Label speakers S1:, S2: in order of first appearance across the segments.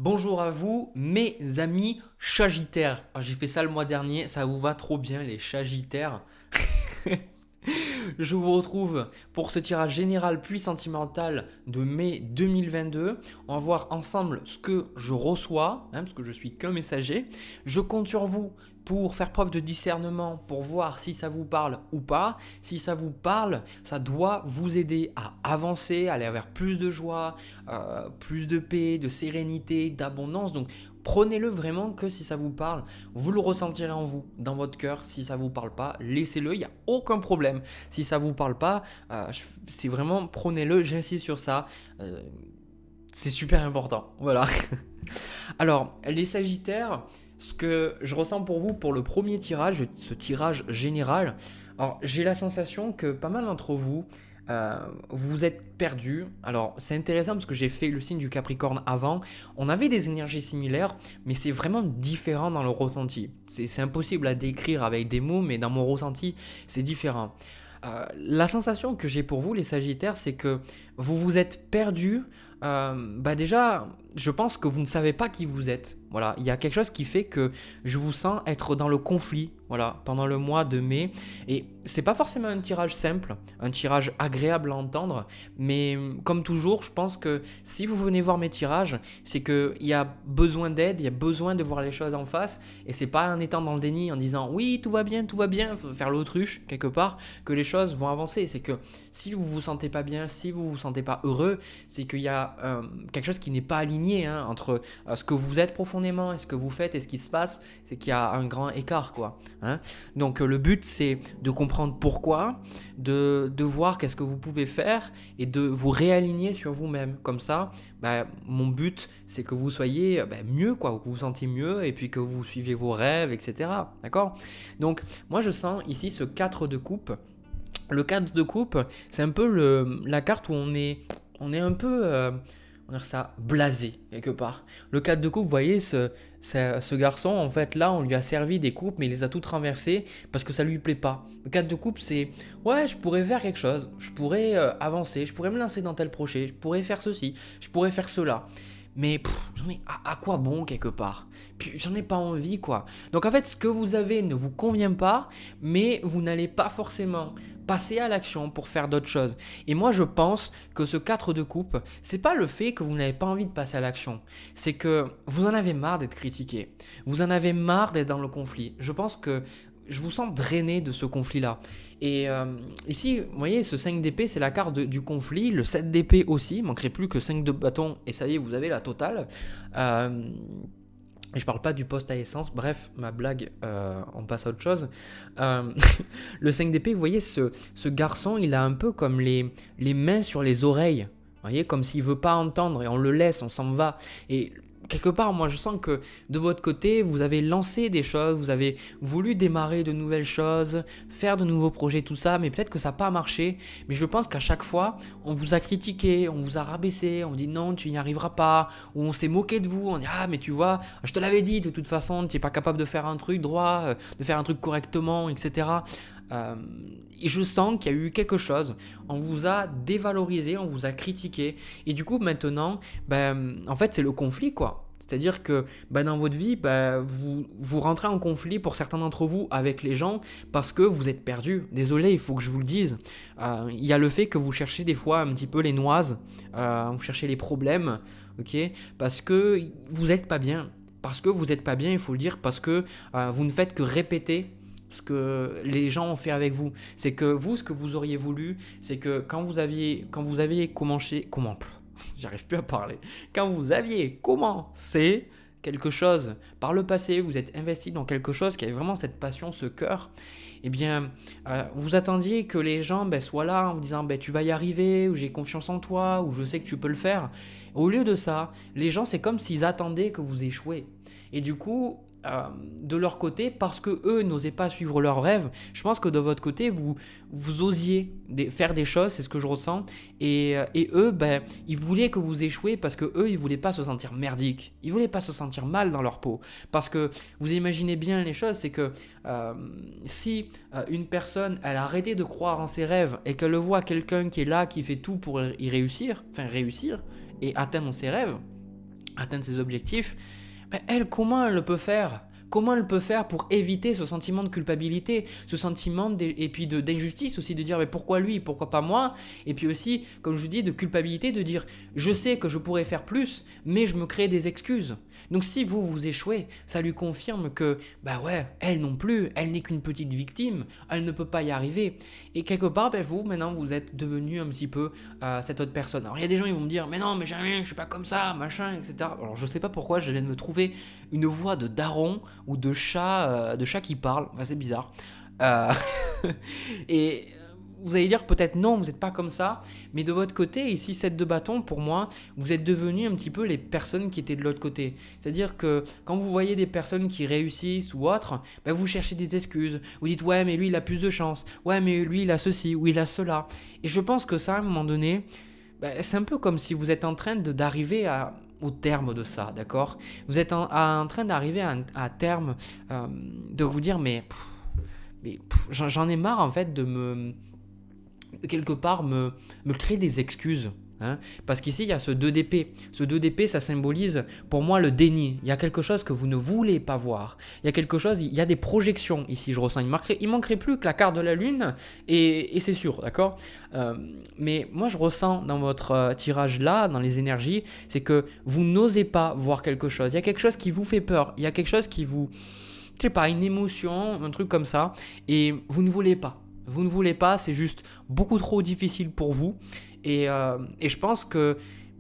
S1: Bonjour à vous, mes amis Sagittaires. Ah, j'ai fait ça le mois dernier, ça vous va trop bien les Sagittaires. Je vous retrouve pour ce tirage général puis sentimental de mai 2022. On va voir ensemble ce que je reçois, parce que je suis qu'un messager. Je compte sur vous pour faire preuve de discernement, pour voir si ça vous parle ou pas. Si ça vous parle, ça doit vous aider à avancer, à aller vers plus de joie, plus de paix, de sérénité, d'abondance. Donc prenez-le vraiment que si ça vous parle, vous le ressentirez en vous, dans votre cœur. Si ça ne vous parle pas, laissez-le, il n'y a aucun problème. Si ça ne vous parle pas, c'est vraiment, prenez-le, j'insiste sur ça. C'est super important, voilà. Alors, les Sagittaires, ce que je ressens pour vous pour le premier tirage, ce tirage général, alors j'ai la sensation que pas mal d'entre vous, vous êtes perdus. Alors c'est intéressant parce que j'ai fait le signe du Capricorne avant. On avait des énergies similaires, mais c'est vraiment différent dans le ressenti. C'est impossible à décrire avec des mots, mais dans mon ressenti, c'est différent. La sensation que j'ai pour vous, les Sagittaires, c'est que vous vous êtes perdus. Déjà, je pense que vous ne savez pas qui vous êtes. Voilà, il y a quelque chose qui fait que je vous sens être dans le conflit, voilà, pendant le mois de mai. Et c'est pas forcément un tirage simple, un tirage agréable à entendre, mais comme toujours, je pense que si vous venez voir mes tirages, c'est qu'il y a besoin d'aide, il y a besoin de voir les choses en face, et c'est pas en étant dans le déni, en disant oui, tout va bien, faut faire l'autruche quelque part, que les choses vont avancer. C'est que si vous vous sentez pas bien, si vous vous sentez pas heureux, c'est qu'il y a quelque chose qui n'est pas aligné entre ce que vous êtes profondément et ce que vous faites et ce qui se passe, c'est qu'il y a un grand écart, quoi. Donc le but, c'est de comprendre pourquoi, de voir qu'est-ce que vous pouvez faire et de vous réaligner sur vous-même. Comme ça, mon but, c'est que vous soyez mieux, quoi, que vous vous sentiez mieux et puis que vous suivez vos rêves, etc. D'accord? Donc moi, je sens ici ce 4 de coupe. Le 4 de coupe, c'est un peu la carte où on est un peu, on va dire ça, blasé quelque part. Le 4 de coupe, vous voyez, ce garçon, en fait, là, on lui a servi des coupes, mais il les a toutes renversées parce que ça lui plaît pas. Le 4 de coupe, c'est, ouais, je pourrais faire quelque chose, je pourrais avancer, je pourrais me lancer dans tel projet, je pourrais faire ceci, je pourrais faire cela. Mais j'en ai à quoi bon quelque part. Puis j'en ai pas envie, quoi. Donc en fait, ce que vous avez ne vous convient pas, mais vous n'allez pas forcément passer à l'action pour faire d'autres choses. Et moi, je pense que ce 4 de coupe, c'est pas le fait que vous n'avez pas envie de passer à l'action. C'est que vous en avez marre d'être critiqué. Vous en avez marre d'être dans le conflit. Je pense que je vous sens drainé de ce conflit-là. Et ici, vous voyez, ce 5 d'épée, c'est la carte du conflit. Le 7 d'épée aussi, il manquerait plus que 5 de bâton. Et ça y est, vous avez la totale. Je parle pas du poste à essence. Bref, ma blague, on passe à autre chose. Euh, le 5 d'épée, vous voyez, ce garçon, il a un peu comme les mains sur les oreilles. Vous voyez, comme s'il veut pas entendre et on le laisse, on s'en va. Et quelque part, moi, je sens que de votre côté, vous avez lancé des choses, vous avez voulu démarrer de nouvelles choses, faire de nouveaux projets, tout ça, mais peut-être que ça n'a pas marché. Mais je pense qu'à chaque fois, on vous a critiqué, on vous a rabaissé, on vous dit non, tu n'y arriveras pas, ou on s'est moqué de vous, on dit ah, mais tu vois, je te l'avais dit, de toute façon, tu n'es pas capable de faire un truc droit, de faire un truc correctement, etc. Et je sens qu'il y a eu quelque chose, on vous a dévalorisé, on vous a critiqué, et du coup maintenant, en fait c'est le conflit, quoi. C'est-à-dire que dans votre vie, vous rentrez en conflit pour certains d'entre vous avec les gens parce que vous êtes perdu. Désolé, il faut que je vous le dise. Il y a le fait que vous cherchez des fois un petit peu les noises, vous cherchez les problèmes, ok, parce que vous n'êtes pas bien. Parce que vous n'êtes pas bien, il faut le dire, parce que vous ne faites que répéter ce que les gens ont fait avec vous. C'est que vous, ce que vous auriez voulu, c'est que quand vous aviez j'arrive plus à parler. Quand vous aviez commencé quelque chose par le passé, vous êtes investi dans quelque chose qui avait vraiment cette passion, ce cœur, eh bien, vous attendiez que les gens soient là en vous disant tu vas y arriver, ou j'ai confiance en toi, ou je sais que tu peux le faire. Au lieu de ça, les gens, c'est comme s'ils attendaient que vous échouiez. Et du coup, de leur côté, parce que eux n'osaient pas suivre leurs rêves, je pense que de votre côté, vous osiez faire des choses, c'est ce que je ressens, et eux, ils voulaient que vous échouiez parce que eux, ils voulaient pas se sentir merdiques, ils voulaient pas se sentir mal dans leur peau, parce que vous imaginez bien les choses, c'est que si une personne, elle a arrêté de croire en ses rêves et qu'elle voit quelqu'un qui est là, qui fait tout pour y réussir, et atteindre ses rêves, atteindre ses objectifs, ben, elle, comment elle le peut faire? Comment elle peut faire pour éviter ce sentiment de culpabilité, ce sentiment et puis d'injustice aussi, de dire mais pourquoi lui, pourquoi pas moi? Et puis aussi, comme je vous dis, de culpabilité, de dire je sais que je pourrais faire plus, mais je me crée des excuses. Donc si vous échouez, ça lui confirme que bah ouais, elle non plus, elle n'est qu'une petite victime, elle ne peut pas y arriver. Et quelque part, ben vous maintenant vous êtes devenu un petit peu cette autre personne. Alors il y a des gens qui vont me dire mais non mais jamais, je suis pas comme ça, machin, etc. Alors je sais pas pourquoi je viens de me trouver une voix de daron ou de chat qui parle, enfin, c'est bizarre. Euh, et vous allez dire peut-être non, vous n'êtes pas comme ça, mais de votre côté, ici, 7 de bâton, pour moi, vous êtes devenus un petit peu les personnes qui étaient de l'autre côté. C'est-à-dire que quand vous voyez des personnes qui réussissent ou autres, ben vous cherchez des excuses. Vous dites ouais, mais lui, il a plus de chance. Ouais, mais lui, il a ceci ou il a cela. Et je pense que ça, à un moment donné, ben, c'est un peu comme si vous êtes en train d'arriver au terme de ça, d'accord? Vous êtes en train d'arriver à terme de vous dire j'en ai marre en fait quelque part me créer des excuses. Hein, parce qu'ici, il y a ce 2 d'épée. Ce 2 d'épée, ça symbolise pour moi le déni. Il y a quelque chose que vous ne voulez pas voir. Il y a quelque chose, il y a des projections ici, je ressens. Il manquerait plus que la carte de la lune et c'est sûr, d'accord. Mais moi, je ressens dans votre tirage là, dans les énergies, c'est que vous n'osez pas voir quelque chose. Il y a quelque chose qui vous fait peur. Il y a quelque chose qui vous... Je sais pas, une émotion, un truc comme ça. Et vous ne voulez pas. Vous ne voulez pas, c'est juste beaucoup trop difficile pour vous. Et je pense que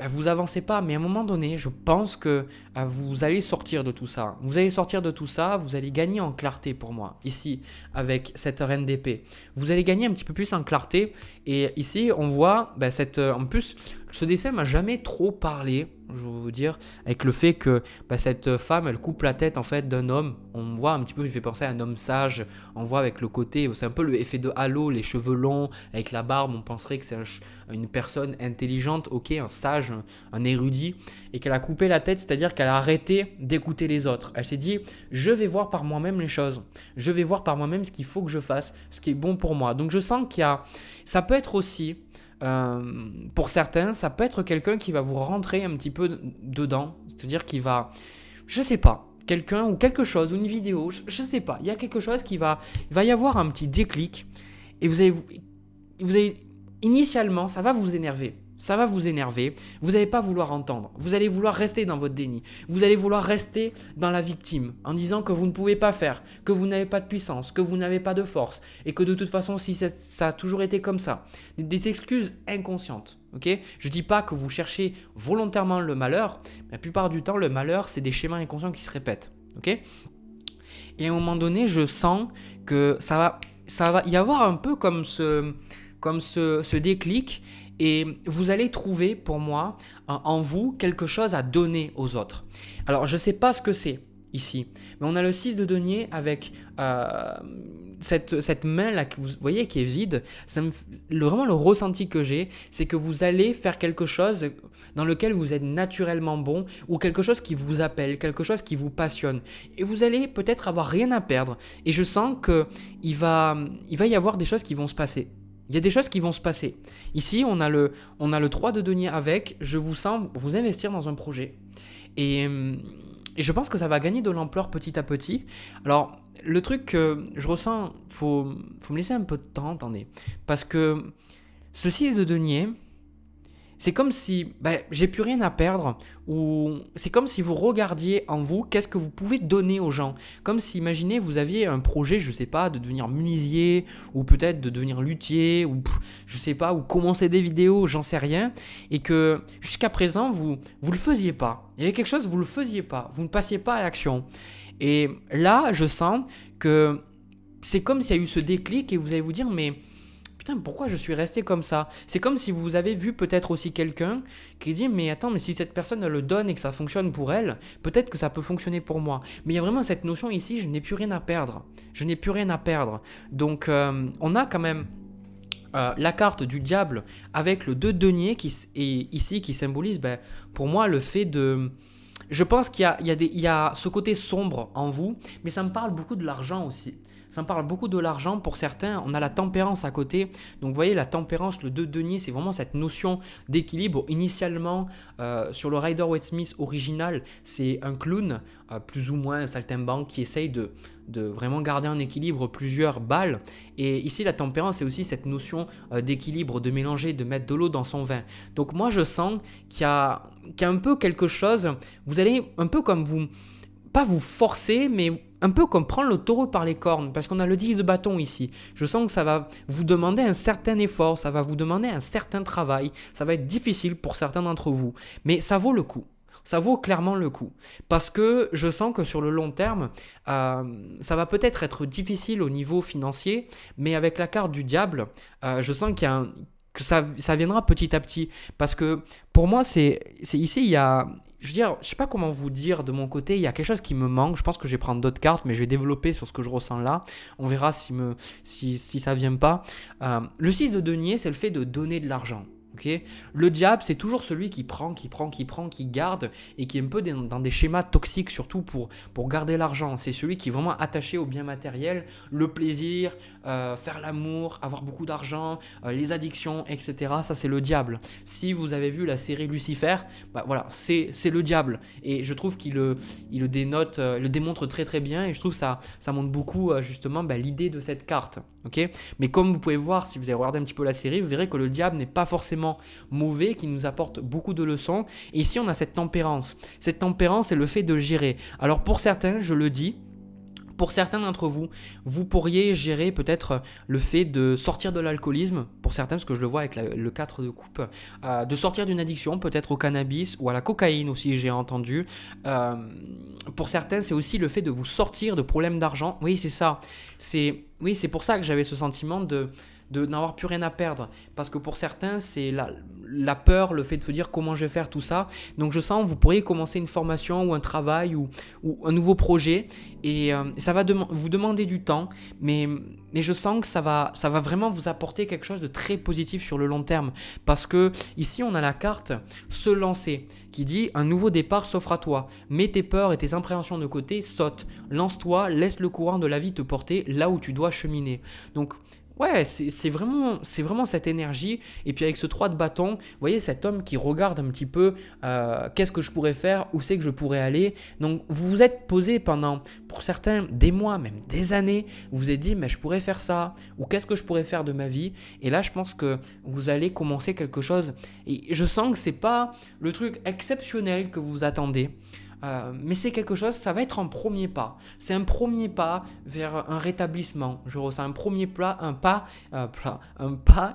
S1: vous avancez pas, mais à un moment donné, je pense que vous allez sortir de tout ça. Vous allez sortir de tout ça, vous allez gagner en clarté pour moi, ici, avec cette reine d'épée. Vous allez gagner un petit peu plus en clarté. Et ici, on voit, en plus, ce dessin m'a jamais trop parlé, je vais vous dire, avec le fait que cette femme, elle coupe la tête en fait d'un homme. On voit un petit peu, il fait penser à un homme sage. On voit avec le côté, c'est un peu l'effet de halo, les cheveux longs, avec la barbe, on penserait que c'est une personne intelligente, ok, un sage, un érudit, et qu'elle a coupé la tête, c'est-à-dire qu'elle a arrêté d'écouter les autres. Elle s'est dit, je vais voir par moi-même les choses. Je vais voir par moi-même ce qu'il faut que je fasse, ce qui est bon pour moi. Donc je sens ça peut être aussi... pour certains, ça peut être quelqu'un qui va vous rentrer un petit peu dedans, c'est-à-dire qu'il va, je sais pas, quelqu'un ou quelque chose, ou une vidéo, je sais pas, il y a quelque chose il va y avoir un petit déclic et vous allez, initialement, ça va vous énerver. Ça va vous énerver, vous n'allez pas vouloir entendre, vous allez vouloir rester dans votre déni, vous allez vouloir rester dans la victime en disant que vous ne pouvez pas faire, que vous n'avez pas de puissance, que vous n'avez pas de force et que de toute façon si ça a toujours été comme ça. Des excuses inconscientes, ok? Je ne dis pas que vous cherchez volontairement le malheur, mais la plupart du temps le malheur c'est des schémas inconscients qui se répètent, ok? Et à un moment donné je sens que ça va y avoir un peu comme ce déclic. Et vous allez trouver pour moi en vous quelque chose à donner aux autres. Alors je ne sais pas ce que c'est ici, mais on a le 6 de denier avec cette main là que vous voyez qui est vide. Vraiment le ressenti que j'ai, c'est que vous allez faire quelque chose dans lequel vous êtes naturellement bon ou quelque chose qui vous appelle, quelque chose qui vous passionne. Et vous allez peut-être avoir rien à perdre. Et je sens qu'il va y avoir des choses qui vont se passer. Il y a des choses qui vont se passer. Ici, on a le 3 de denier avec, je vous sens vous investir dans un projet. Et je pense que ça va gagner de l'ampleur petit à petit. Alors, le truc que je ressens, faut me laisser un peu de temps, attendez. Parce que ceci de denier, c'est comme si j'ai plus rien à perdre, ou c'est comme si vous regardiez en vous qu'est-ce que vous pouvez donner aux gens. Comme si, imaginez, vous aviez un projet, je sais pas, de devenir menuisier, ou peut-être de devenir luthier, ou je sais pas, ou commencer des vidéos, j'en sais rien, et que jusqu'à présent, vous le faisiez pas. Il y avait quelque chose, vous le faisiez pas, vous ne passiez pas à l'action. Et là, je sens que c'est comme s'il y a eu ce déclic et vous allez vous dire, mais... putain, pourquoi je suis resté comme ça? C'est comme si vous avez vu peut-être aussi quelqu'un qui dit mais attends, mais si cette personne elle le donne et que ça fonctionne pour elle, peut-être que ça peut fonctionner pour moi. Mais il y a vraiment cette notion ici, je n'ai plus rien à perdre. Je n'ai plus rien à perdre. Donc on a quand même la carte du diable avec le 2 de denier qui symbolise pour moi le fait de... Je pense qu'il y a ce côté sombre en vous, mais ça me parle beaucoup de l'argent aussi. ça me parle beaucoup de l'argent. Pour certains, on a la tempérance à côté. Donc vous voyez, la tempérance, le 2 de denier, c'est vraiment cette notion d'équilibre. Initialement, sur le Rider-Waite-Smith original, c'est un clown, plus ou moins un saltimbanque, qui essaye de vraiment garder en équilibre plusieurs balles. Et ici, la tempérance, c'est aussi cette notion d'équilibre, de mélanger, de mettre de l'eau dans son vin. Donc moi, je sens qu'il y a un peu quelque chose, vous allez un peu comme vous, pas vous forcer, mais un peu comme prendre le taureau par les cornes, parce qu'on a le 10 de bâton ici. Je sens que ça va vous demander un certain effort, ça va vous demander un certain travail, ça va être difficile pour certains d'entre vous, mais ça vaut le coup. Ça vaut clairement le coup. Parce que je sens que sur le long terme, ça va peut-être être difficile au niveau financier, mais avec la carte du diable, je sens que ça viendra petit à petit. Parce que pour moi, c'est ici, il y a... Je veux dire, je sais pas comment vous dire de mon côté, il y a quelque chose qui me manque. Je pense que je vais prendre d'autres cartes, mais je vais développer sur ce que je ressens là. On verra si ça vient pas. Le 6 de denier, c'est le fait de donner de l'argent. Okay, le diable, c'est toujours celui qui prend, qui garde et qui est un peu dans des schémas toxiques, surtout pour garder l'argent. C'est celui qui est vraiment attaché au bien matériel, le plaisir, faire l'amour, avoir beaucoup d'argent, les addictions, etc. Ça, c'est le diable. Si vous avez vu la série Lucifer, bah voilà, c'est le diable. Et je trouve qu'il le dénote, le démontre très très bien. Et je trouve que ça montre beaucoup justement l'idée de cette carte. Okay, mais comme vous pouvez voir, si vous avez regardé un petit peu la série, vous verrez que le diable n'est pas forcément mauvais, qui nous apporte beaucoup de leçons. Et ici, on a cette tempérance. Cette tempérance, c'est le fait de gérer. Alors pour certains, je le dis, pour certains d'entre vous, vous pourriez gérer peut-être le fait de sortir de l'alcoolisme, pour certains, parce que je le vois avec le 4 de coupe, de sortir d'une addiction, peut-être au cannabis ou à la cocaïne aussi, j'ai entendu. Pour certains, c'est aussi le fait de vous sortir de problèmes d'argent. Oui, c'est ça. Oui, c'est pour ça que j'avais ce sentiment de n'avoir plus rien à perdre. Parce que pour certains, c'est la peur, le fait de se dire comment je vais faire tout ça. Donc je sens que vous pourriez commencer une formation ou un travail ou un nouveau projet. Et ça va vous demander du temps. Mais je sens que ça va vraiment vous apporter quelque chose de très positif sur le long terme. Parce que ici, on a la carte se lancer qui dit un nouveau départ s'offre à toi. Mets tes peurs et tes appréhensions de côté, saute. Lance-toi, laisse le courant de la vie te porter là où tu dois cheminer. Donc, ouais, c'est vraiment cette énergie. Et puis avec ce 3 de bâton, vous voyez cet homme qui regarde un petit peu qu'est-ce que je pourrais faire, où c'est que je pourrais aller. Donc vous vous êtes posé pendant, pour certains, des mois, même des années. Vous vous êtes dit, mais je pourrais faire ça, ou qu'est-ce que je pourrais faire de ma vie. Et là, je pense que vous allez commencer quelque chose. Et je sens que c'est pas le truc exceptionnel que vous attendez. Mais c'est quelque chose, ça va être un premier pas. C'est un premier pas vers un rétablissement. Je ressens un pas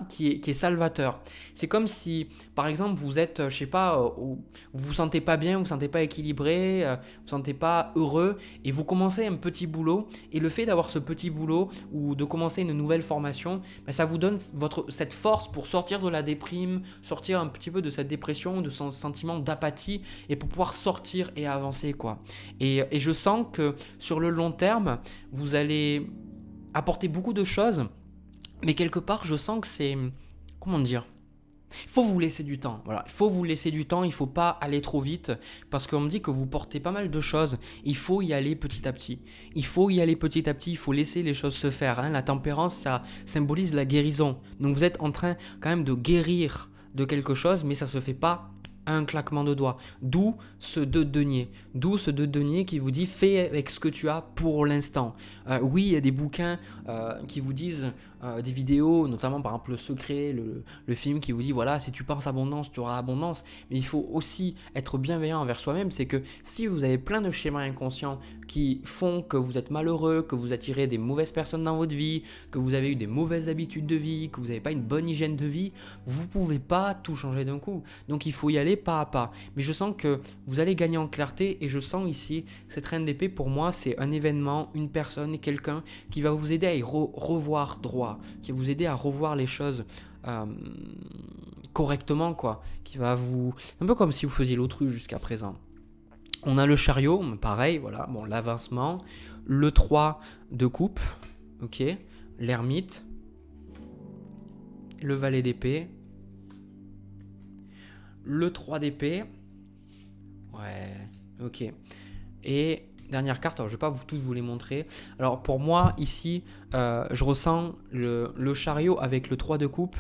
S1: qui est salvateur. C'est comme si, par exemple, vous êtes, je sais pas, vous vous sentez pas bien, vous vous sentez pas équilibré, vous vous sentez pas heureux, et vous commencez un petit boulot. Et le fait d'avoir ce petit boulot ou de commencer une nouvelle formation, ça vous donne cette force pour sortir de la déprime, sortir un petit peu de cette dépression, de ce sentiment d'apathie, et pour pouvoir sortir et avancer, quoi. Et je sens que sur le long terme, vous allez apporter beaucoup de choses, mais quelque part, je sens que c'est... Comment dire ? Il faut vous laisser du temps, voilà. Il faut vous laisser du temps, il ne faut pas aller trop vite, parce qu'on me dit que vous portez pas mal de choses, il faut y aller petit à petit. Il faut y aller petit à petit, il faut laisser les choses se faire, hein. La tempérance, ça symbolise la guérison. Donc vous êtes en train quand même de guérir de quelque chose, mais ça ne se fait pas un claquement de doigts. D'où ce 2 de denier. D'où ce 2 de denier qui vous dit fais avec ce que tu as pour l'instant. Oui, il y a des bouquins qui vous disent, des vidéos, notamment par exemple Le Secret, le film qui vous dit voilà, si tu penses abondance, tu auras abondance. Mais il faut aussi être bienveillant envers soi-même. C'est que si vous avez plein de schémas inconscients qui font que vous êtes malheureux, que vous attirez des mauvaises personnes dans votre vie, que vous avez eu des mauvaises habitudes de vie, que vous n'avez pas une bonne hygiène de vie, vous ne pouvez pas tout changer d'un coup. Donc il faut y aller pas à pas. Mais je sens que vous allez gagner en clarté, et je sens ici, cette reine d'épée pour moi, c'est un événement, une personne, quelqu'un qui va vous aider à y revoir droit, qui va vous aider à revoir les choses correctement, quoi. Qui va vous... Un peu comme si vous faisiez l'autruche jusqu'à présent. On a le chariot, pareil, voilà, bon, l'avancement, le 3 de coupe, ok, l'ermite, le valet d'épée, le 3 d'épée, ouais, ok, et dernière carte, alors je ne vais pas tous vous les montrer. Alors pour moi ici, je ressens le chariot avec le 3 de coupe.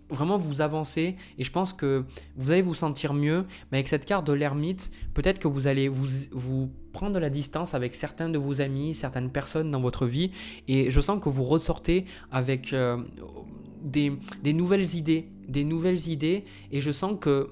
S1: Vraiment vous avancez et je pense que vous allez vous sentir mieux. Mais avec cette carte de l'ermite, peut-être que vous allez vous prendre de la distance avec certains de vos amis, certaines personnes dans votre vie. Et je sens que vous ressortez avec des nouvelles idées. Et je sens que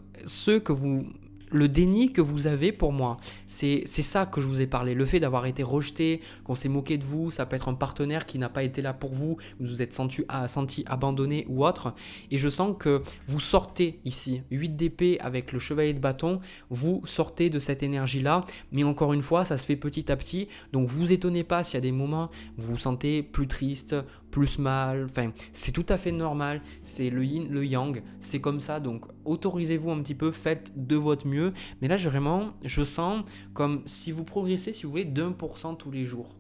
S1: le déni que vous avez pour moi, c'est ça que je vous ai parlé. Le fait d'avoir été rejeté, qu'on s'est moqué de vous, ça peut être un partenaire qui n'a pas été là pour vous, vous vous êtes senti abandonné ou autre. Et je sens que vous sortez ici, 8 d'épée avec le chevalier de bâton, vous sortez de cette énergie-là. Mais encore une fois, ça se fait petit à petit. Donc vous étonnez pas s'il y a des moments où vous vous sentez plus triste, plus mal. Enfin, c'est tout à fait normal. C'est le yin, le yang. C'est comme ça. Donc autorisez-vous un petit peu, faites de votre mieux. Mais là, je sens comme si vous progressez, si vous voulez, d'1% tous les jours.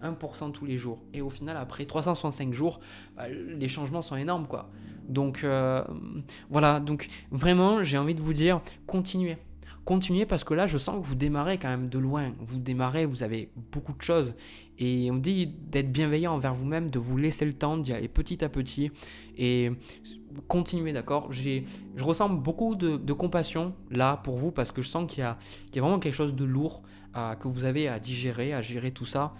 S1: 1% tous les jours. Et au final, après 365 jours, les changements sont énormes, quoi. Donc, voilà. Donc, vraiment, j'ai envie de vous dire, continuez. Continuez parce que là, je sens que vous démarrez quand même de loin. Vous démarrez, vous avez beaucoup de choses. Et on dit d'être bienveillant envers vous-même, de vous laisser le temps d'y aller petit à petit. Et continuez, d'accord. Je ressens beaucoup de compassion là pour vous parce que je sens qu'il y a vraiment quelque chose de lourd que vous avez à digérer, à gérer tout ça.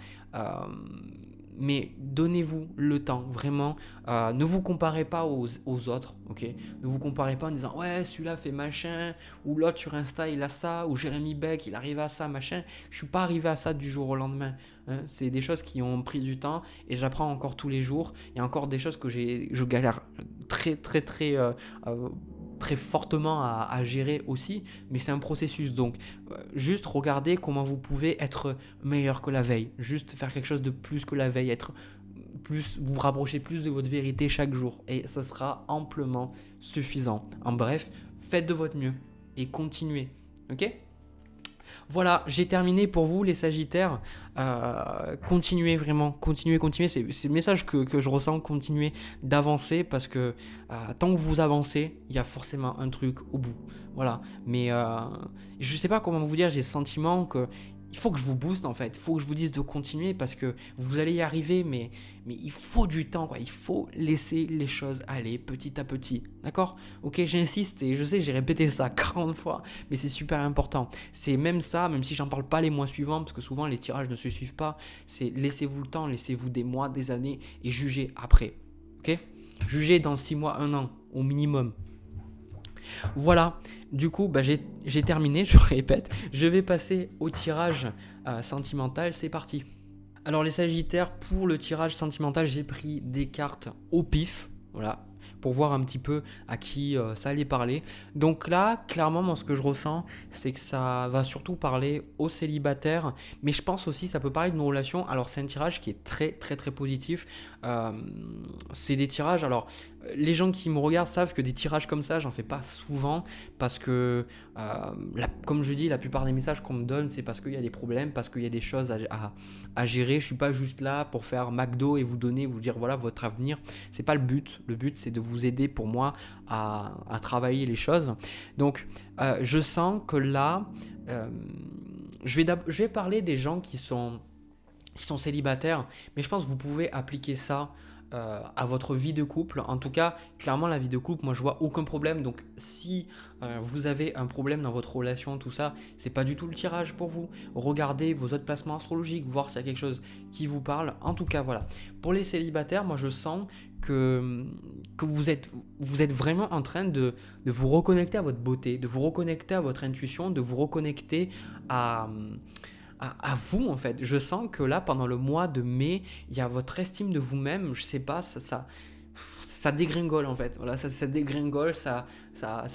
S1: Mais donnez-vous le temps, vraiment. Ne vous comparez pas aux autres, ok. Ne vous comparez pas en disant ouais, celui-là fait machin, ou l'autre sur Insta il a ça, ou Jérémy Beck il arrive à ça, machin. Je suis pas arrivé à ça du jour au lendemain. Hein. C'est des choses qui ont pris du temps et j'apprends encore tous les jours. Il y a encore des choses que je galère très fortement à gérer aussi, mais c'est un processus. Donc, juste regardez comment vous pouvez être meilleur que la veille. Juste faire quelque chose de plus que la veille, vous rapprocher plus de votre vérité chaque jour. Et ça sera amplement suffisant. En bref, faites de votre mieux et continuez. Ok ? Voilà, j'ai terminé pour vous les Sagittaires. Continuez vraiment, continuez. C'est le message que je ressens, continuez d'avancer parce que tant que vous avancez, il y a forcément un truc au bout. Voilà, mais je ne sais pas comment vous dire, j'ai le sentiment que il faut que je vous booste en fait, il faut que je vous dise de continuer parce que vous allez y arriver, mais il faut du temps, quoi. Il faut laisser les choses aller petit à petit, d'accord ? Ok, j'insiste et je sais, j'ai répété ça 40 fois, mais c'est super important. C'est même ça, même si j'en parle pas les mois suivants, parce que souvent les tirages ne se suivent pas, c'est laissez-vous le temps, laissez-vous des mois, des années et jugez après, ok ? Jugez dans 6 mois, 1 an au minimum. Voilà, du coup j'ai terminé, je répète, je vais passer au tirage sentimental, c'est parti. Alors les Sagittaires, pour le tirage sentimental, j'ai pris des cartes au pif, voilà, pour voir un petit peu à qui ça allait parler. Donc là, clairement, moi ce que je ressens, c'est que ça va surtout parler aux célibataires, mais je pense aussi ça peut parler d'une relation. Alors c'est un tirage qui est très très très positif. C'est des tirages, alors les gens qui me regardent savent que des tirages comme ça, j'en fais pas souvent parce que, comme je dis, la plupart des messages qu'on me donne, c'est parce qu'il y a des problèmes, parce qu'il y a des choses à gérer. Je suis pas juste là pour faire McDo et vous dire voilà votre avenir. C'est pas le but. Le but, c'est de vous aider pour moi à travailler les choses. Donc, je sens que là, je vais parler des gens qui sont célibataires, mais je pense que vous pouvez appliquer ça à votre vie de couple. En tout cas, clairement, la vie de couple, moi, je vois aucun problème. Donc, si vous avez un problème dans votre relation, tout ça, c'est pas du tout le tirage pour vous. Regardez vos autres placements astrologiques, voir s'il y a quelque chose qui vous parle. En tout cas, voilà. Pour les célibataires, moi, je sens que vous êtes vraiment en train de vous reconnecter à votre beauté, de vous reconnecter à votre intuition, de vous reconnecter à vous en fait. Je sens que là pendant le mois de mai, il y a votre estime de vous-même, je sais pas, ça dégringole en fait. Voilà, ça dégringole, ça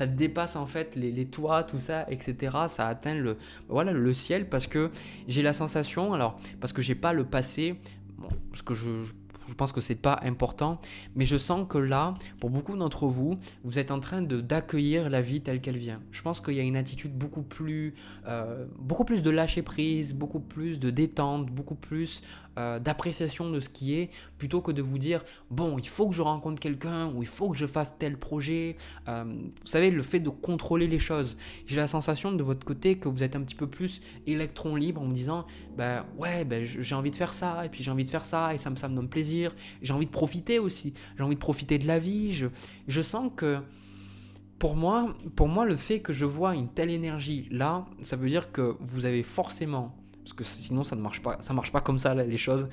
S1: dépasse en fait les toits, tout ça, etc. Ça atteint le ciel parce que j'ai la sensation, alors parce que j'ai pas le passé, bon, parce que je je pense que c'est pas important, mais je sens que là, pour beaucoup d'entre vous, vous êtes en train d'accueillir la vie telle qu'elle vient. Je pense qu'il y a une attitude beaucoup plus de lâcher prise, beaucoup plus de détente, beaucoup plus d'appréciation de ce qui est, plutôt que de vous dire bon, il faut que je rencontre quelqu'un ou il faut que je fasse tel projet. Vous savez, le fait de contrôler les choses. J'ai la sensation de votre côté que vous êtes un petit peu plus électron libre en me disant j'ai envie de faire ça et puis j'ai envie de faire ça et ça me donne plaisir. J'ai envie de profiter aussi. J'ai envie de profiter de la vie. Je sens que pour moi, le fait que je vois une telle énergie là, ça veut dire que vous avez forcément, parce que sinon ça ne marche pas, ça marche pas comme ça là, les choses.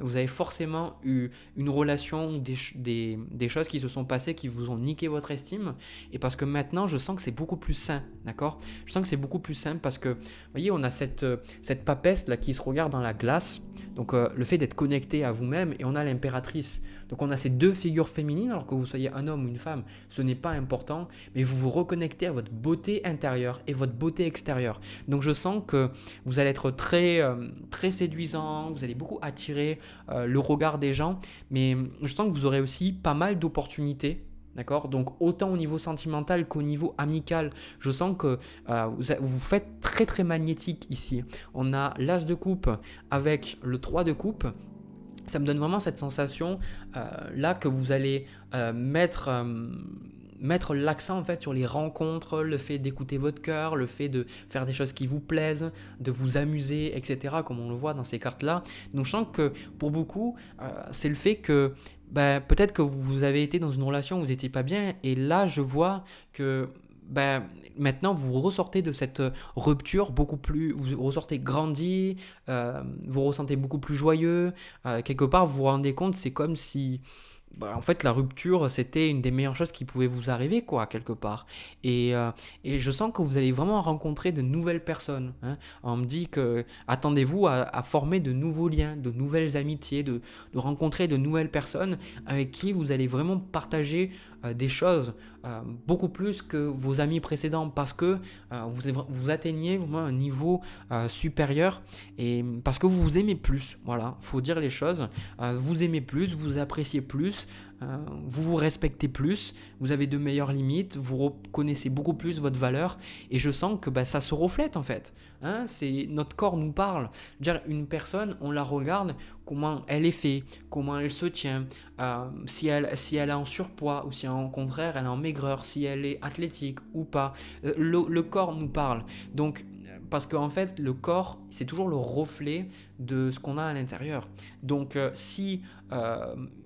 S1: Vous avez forcément eu une relation, des choses qui se sont passées qui vous ont niqué votre estime, et parce que maintenant je sens que c'est beaucoup plus sain, d'accord ? Je sens que c'est beaucoup plus sain parce que, vous voyez, on a cette papesse là qui se regarde dans la glace, donc le fait d'être connecté à vous-même, et on a l'impératrice. Donc on a ces deux figures féminines, alors que vous soyez un homme ou une femme, ce n'est pas important, mais vous vous reconnectez à votre beauté intérieure et votre beauté extérieure. Donc je sens que vous allez être très séduisant, vous allez beaucoup attirer le regard des gens, mais je sens que vous aurez aussi pas mal d'opportunités. D'accord ? Donc autant au niveau sentimental qu'au niveau amical, je sens que vous faites très très magnétique ici. On a l'as de coupe avec le 3 de coupe. Ça me donne vraiment cette sensation là que vous allez mettre l'accent en fait sur les rencontres, le fait d'écouter votre cœur, le fait de faire des choses qui vous plaisent, de vous amuser, etc. comme on le voit dans ces cartes-là. Donc je sens que pour beaucoup, c'est le fait que peut-être que vous avez été dans une relation où vous n'étiez pas bien, et là je vois que maintenant vous ressortez de cette rupture beaucoup plus, vous ressortez grandi, vous ressentez beaucoup plus joyeux, quelque part vous vous rendez compte, c'est comme si en fait la rupture c'était une des meilleures choses qui pouvaient vous arriver quoi, quelque part, et je sens que vous allez vraiment rencontrer de nouvelles personnes, hein. On me dit que attendez-vous à former de nouveaux liens, de nouvelles amitiés, de rencontrer de nouvelles personnes avec qui vous allez vraiment partager des choses beaucoup plus que vos amis précédents, parce que vous atteignez vraiment un niveau supérieur, et parce que vous vous aimez plus, voilà, faut dire les choses, vous aimez plus, vous appréciez plus, vous vous respectez plus, vous avez de meilleures limites, vous reconnaissez beaucoup plus votre valeur, et je sens que ça se reflète en fait, hein, c'est notre corps nous parle. Dire une personne, on la regarde, comment elle est faite, comment elle se tient, si elle est en surpoids ou si au contraire elle est en maigreur, si elle est athlétique ou pas, le corps nous parle. Donc parce qu'en fait le corps c'est toujours le reflet de ce qu'on a à l'intérieur. Donc si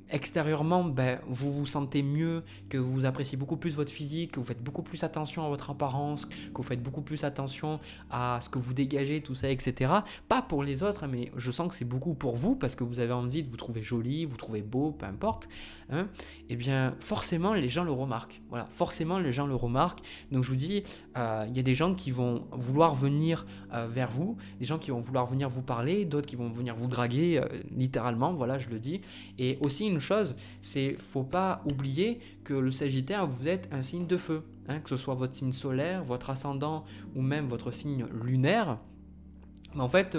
S1: extérieurement vous vous sentez mieux, que vous appréciez beaucoup plus votre physique, que vous faites beaucoup plus attention à votre apparence, que vous faites beaucoup plus attention à ce que vous dégagez, tout ça, etc. Pas pour les autres, mais je sens que c'est beaucoup pour vous, parce que vous avez envie de vous trouver joli, vous trouver beau, peu importe, hein, et bien forcément les gens le remarquent. Voilà, forcément les gens le remarquent. Donc je vous dis, il y a des gens qui vont vouloir venir vers vous, des gens qui vont vouloir venir vous parler, d'autres qui vont venir vous draguer, littéralement, voilà, je le dis. Et aussi une chose, c'est faut pas oublier que le Sagittaire, vous êtes un signe de feu, hein, que ce soit votre signe solaire, votre ascendant ou même votre signe lunaire. Mais en fait,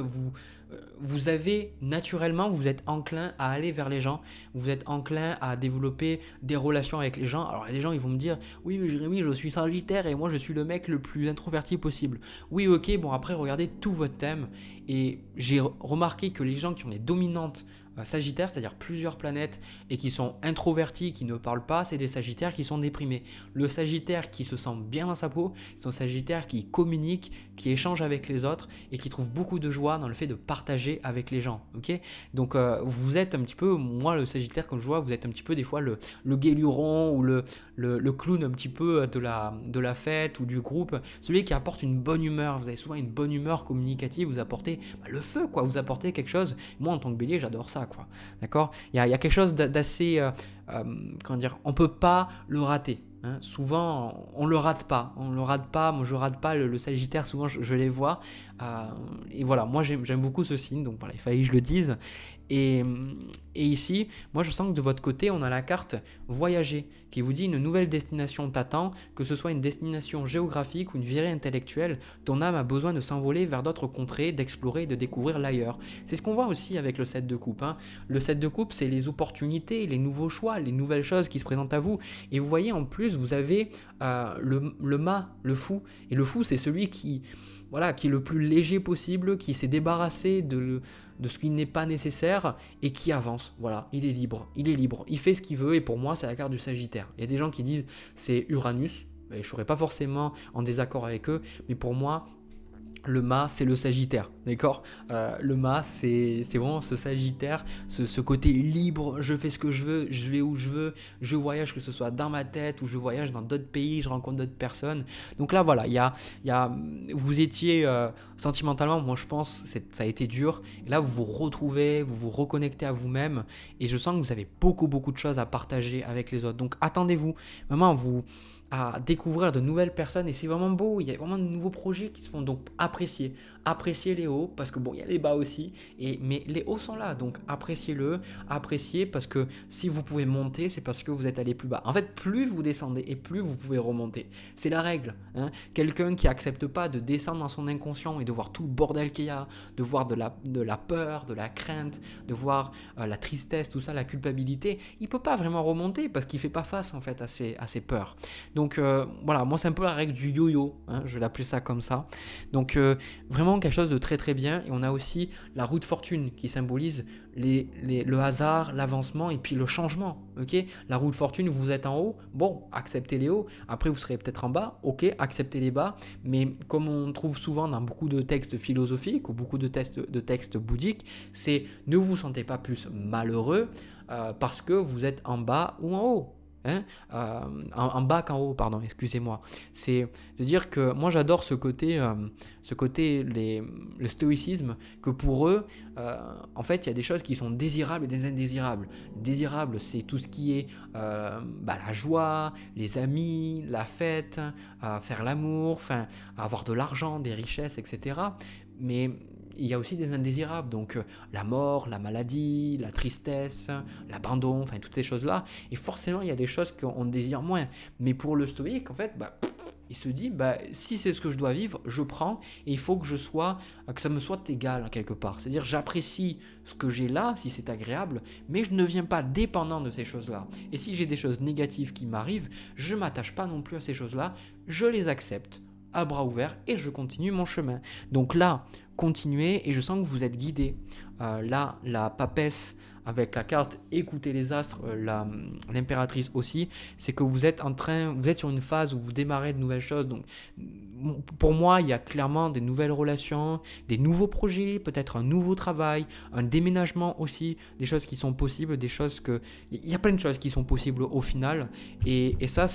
S1: vous avez naturellement, vous êtes enclin à aller vers les gens, vous êtes enclin à développer des relations avec les gens. Alors les gens ils vont me dire, oui mais Jérémy, je suis Sagittaire et moi je suis le mec le plus introverti possible. Oui ok, bon après regardez tout votre thème, et j'ai remarqué que les gens qui ont des dominantes Sagittaire, c'est-à-dire plusieurs planètes, et qui sont introvertis, qui ne parlent pas, c'est des Sagittaires qui sont déprimés. Le Sagittaire qui se sent bien dans sa peau, c'est un Sagittaire qui communique, qui échange avec les autres et qui trouve beaucoup de joie dans le fait de partager avec les gens. Okay, donc vous êtes un petit peu, moi le Sagittaire comme je vois, vous êtes un petit peu des fois le guéluron ou le clown un petit peu de la fête ou du groupe, celui qui apporte une bonne humeur. Vous avez souvent une bonne humeur communicative, vous apportez le feu quoi, vous apportez quelque chose. Moi en tant que Bélier j'adore ça quoi, d'accord, il y a quelque chose d'assez comment dire, on peut pas le rater, hein. Souvent on le rate pas, moi je rate pas le Sagittaire, souvent je les vois, et voilà, moi j'aime beaucoup ce signe, donc voilà, il fallait que je le dise. Et, et ici, moi je sens que de votre côté, on a la carte voyager qui vous dit une nouvelle destination t'attend, que ce soit une destination géographique ou une virée intellectuelle, ton âme a besoin de s'envoler vers d'autres contrées, d'explorer et de découvrir l'ailleurs. C'est ce qu'on voit aussi avec le 7 de coupe. Le 7 de coupe, c'est les opportunités, les nouveaux choix, les nouvelles choses qui se présentent à vous. Et vous voyez, en plus, vous avez le mât, le fou. Et le fou, c'est celui qui est le plus léger possible, qui s'est débarrassé de ce qui n'est pas nécessaire et qui avance. Voilà, il est libre, il fait ce qu'il veut et pour moi, c'est la carte du Sagittaire. Il y a des gens qui disent c'est Uranus, mais je ne serais pas forcément en désaccord avec eux, mais pour moi, le mât, c'est le Sagittaire, d'accord. Le mât, c'est vraiment ce Sagittaire, ce côté libre, je fais ce que je veux, je vais où je veux, je voyage, que ce soit dans ma tête ou je voyage dans d'autres pays, je rencontre d'autres personnes. Donc là, voilà, vous étiez sentimentalement, moi je pense, ça a été dur. Et là, vous vous retrouvez, vous vous reconnectez à vous-même. Et je sens que vous avez beaucoup, beaucoup de choses à partager avec les autres. Donc attendez-vous, vraiment, à découvrir de nouvelles personnes et c'est vraiment beau, il y a vraiment de nouveaux projets qui se font, donc appréciez les hauts parce que bon, il y a les bas aussi, mais les hauts sont là, donc appréciez parce que si vous pouvez monter, c'est parce que vous êtes allé plus bas. En fait, plus vous descendez et plus vous pouvez remonter, c'est la règle, Quelqu'un qui accepte pas de descendre dans son inconscient et de voir tout le bordel qu'il y a, de voir de la peur, de la crainte, de voir la tristesse, tout ça, la culpabilité, il peut pas vraiment remonter parce qu'il fait pas face en fait à ses peurs. Donc voilà, moi c'est un peu la règle du yo-yo, je vais l'appeler ça comme ça. Donc vraiment quelque chose de très très bien. Et on a aussi la roue de fortune qui symbolise le hasard, l'avancement et puis le changement. Okay, la roue de fortune, vous êtes en haut, bon, acceptez les hauts. Après vous serez peut-être en bas, ok, acceptez les bas. Mais comme on trouve souvent dans beaucoup de textes philosophiques ou beaucoup de textes bouddhiques, c'est ne vous sentez pas plus malheureux parce que vous êtes en bas ou en haut. En bas qu'en haut, pardon, excusez-moi. C'est-à-dire que moi j'adore ce côté le stoïcisme, que pour eux, en fait, il y a des choses qui sont désirables et des indésirables. Désirables, c'est tout ce qui est la joie, les amis, la fête, faire l'amour, avoir de l'argent, des richesses, etc. Mais il y a aussi des indésirables, donc la mort, la maladie, la tristesse, l'abandon, toutes ces choses-là. Et forcément, il y a des choses qu'on désire moins. Mais pour le stoïque, en fait, il se dit, si c'est ce que je dois vivre, je prends et il faut que ça me soit égal quelque part. C'est-à-dire, j'apprécie ce que j'ai là, si c'est agréable, mais je ne viens pas dépendant de ces choses-là. Et si j'ai des choses négatives qui m'arrivent, je ne m'attache pas non plus à ces choses-là, je les accepte à bras ouverts et je continue mon chemin. Donc là, continuez et je sens que vous êtes guidé. Là, la papesse avec la carte écoutez les astres, l'impératrice aussi, c'est que vous êtes sur une phase où vous démarrez de nouvelles choses. Donc pour moi, il y a clairement des nouvelles relations, des nouveaux projets, peut-être un nouveau travail, un déménagement aussi, des choses qui sont possibles, il y a plein de choses qui sont possibles au final. Et ça,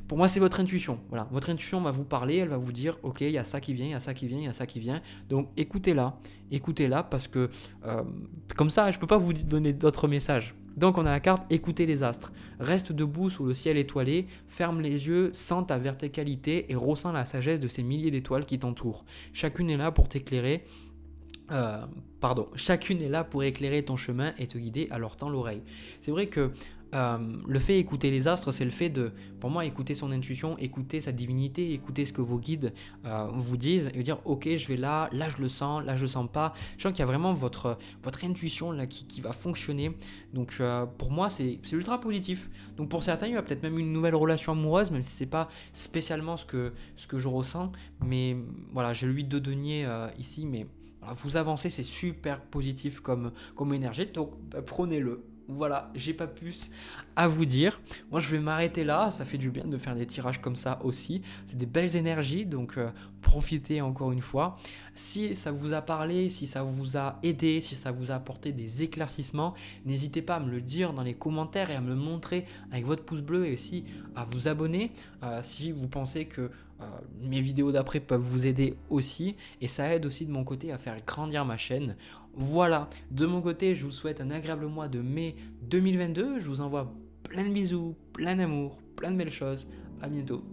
S1: pour moi, c'est votre intuition. Voilà, votre intuition va vous parler, elle va vous dire, ok, il y a ça qui vient, il y a ça qui vient, il y a ça qui vient. Donc écoutez-la parce que comme ça, je ne peux pas vous donner d'autres messages. Donc on a la carte écoutez les astres. Reste debout sous le ciel étoilé, ferme les yeux, sens ta verticalité et ressens la sagesse de ces milliers d'étoiles qui t'entourent. Chacune est là pour t'éclairer. Chacune est là pour éclairer ton chemin et te guider, alors tends l'oreille. C'est vrai que le fait d'écouter les astres, c'est le fait de, pour moi, écouter son intuition, écouter sa divinité, écouter ce que vos guides vous disent et dire ok, je vais là je le sens, là je le sens pas. Je sens qu'il y a vraiment votre intuition là qui va fonctionner. Donc pour moi, c'est ultra positif. Donc pour certains, il y a peut-être même une nouvelle relation amoureuse, même si c'est pas spécialement ce que je ressens. Mais voilà, j'ai le 8 de denier ici, mais vous avancez, c'est super positif comme énergie, donc prenez-le. Voilà, j'ai pas plus à vous dire. Moi, je vais m'arrêter là. Ça fait du bien de faire des tirages comme ça aussi. C'est des belles énergies, donc profitez encore une fois. Si ça vous a parlé, si ça vous a aidé, si ça vous a apporté des éclaircissements, n'hésitez pas à me le dire dans les commentaires et à me le montrer avec votre pouce bleu et aussi à vous abonner si vous pensez que mes vidéos d'après peuvent vous aider aussi. Et ça aide aussi de mon côté à faire grandir ma chaîne. Voilà, de mon côté, je vous souhaite un agréable mois de mai 2022. Je vous envoie plein de bisous, plein d'amour, plein de belles choses. À bientôt.